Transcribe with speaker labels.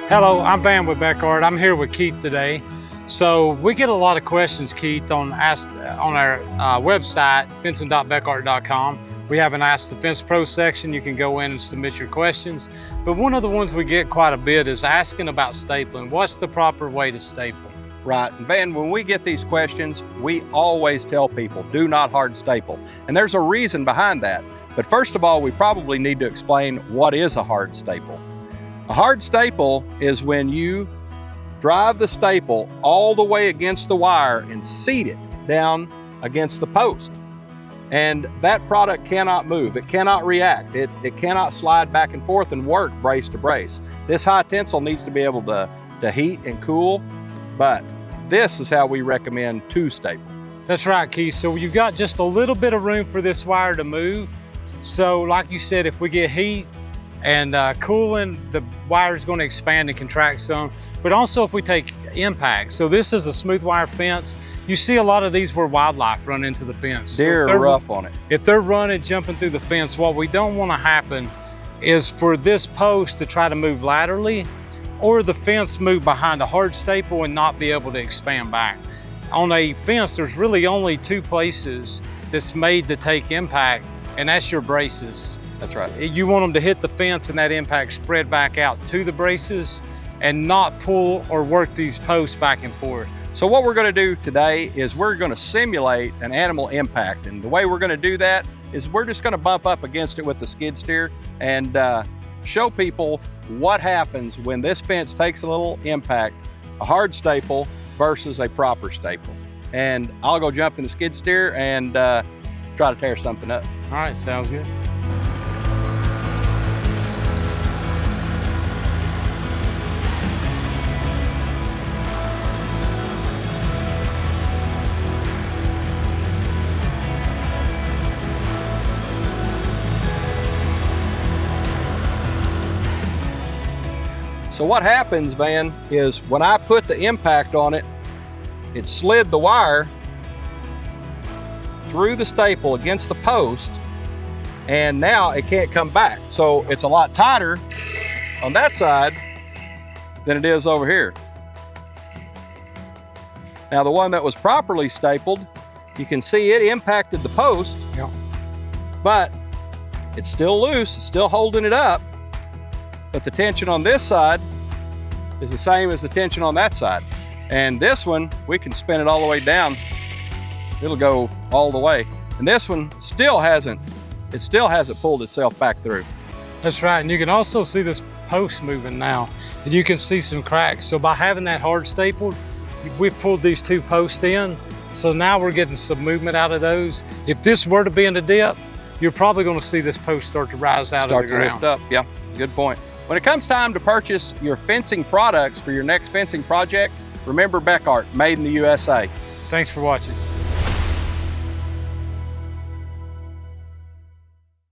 Speaker 1: Hello, I'm Van with Bekaert. I'm here with Keith today. So we get a lot of questions, Keith, on our website, fencing.bekaert.com. We have an Ask the Fence Pro section. You can go in and submit your questions. But one of the ones we get quite a bit is asking about stapling. What's the proper way to staple?
Speaker 2: Right, and Van, when we get these questions, we always tell people, do not hard staple. And there's a reason behind that. But first of all, we probably need to explain what is a hard staple. A hard staple is when you drive the staple all the way against the wire and seat it down against the post. And that product cannot move, it cannot react, it cannot slide back and forth and work brace to brace. This high tensile needs to be able to heat and cool, but this is how we recommend to staple.
Speaker 1: That's right, Keith. So you've got just a little bit of room for this wire to move. So like you said, if we get heat and cooling, the wire is going to expand and contract some. But also if we take impact, so this is a smooth wire fence. You see a lot of these where wildlife run into the fence.
Speaker 2: Deer are rough on it.
Speaker 1: If they're running, jumping through the fence, what we don't want to happen is for this post to try to move laterally, or the fence move behind a hard staple and not be able to expand back. On a fence, there's really only two places that's made to take impact, and that's your braces.
Speaker 2: That's right.
Speaker 1: You want them to hit the fence and that impact spread back out to the braces and not pull or work these posts back and forth.
Speaker 2: So what we're going to do today is we're going to simulate an animal impact. And the way we're going to do that is we're just going to bump up against it with the skid steer and show people what happens when this fence takes a little impact, a hard staple versus a proper staple. And I'll go jump in the skid steer and try to tear something up.
Speaker 1: All right, sounds good.
Speaker 2: So what happens, Van, is when I put the impact on it, it slid the wire through the staple against the post, and now it can't come back. So it's a lot tighter on that side than it is over here. Now the one that was properly stapled, you can see it impacted the post,
Speaker 1: Yeah.
Speaker 2: but it's still loose, it's still holding it up. But the tension on this side is the same as the tension on that side. And this one, we can spin it all the way down. It'll go all the way. And this one still hasn't pulled itself back through.
Speaker 1: That's right, and you can also see this post moving now, and you can see some cracks. So by having that hard stapled, we've pulled these two posts in, so now we're getting some movement out of those. If this were to be in a dip, you're probably gonna see this post start to rise out of the ground.
Speaker 2: Start to lift up, yeah, good point. When it comes time to purchase your fencing products for your next fencing project, remember Bekaert, made in the USA.
Speaker 1: Thanks for watching.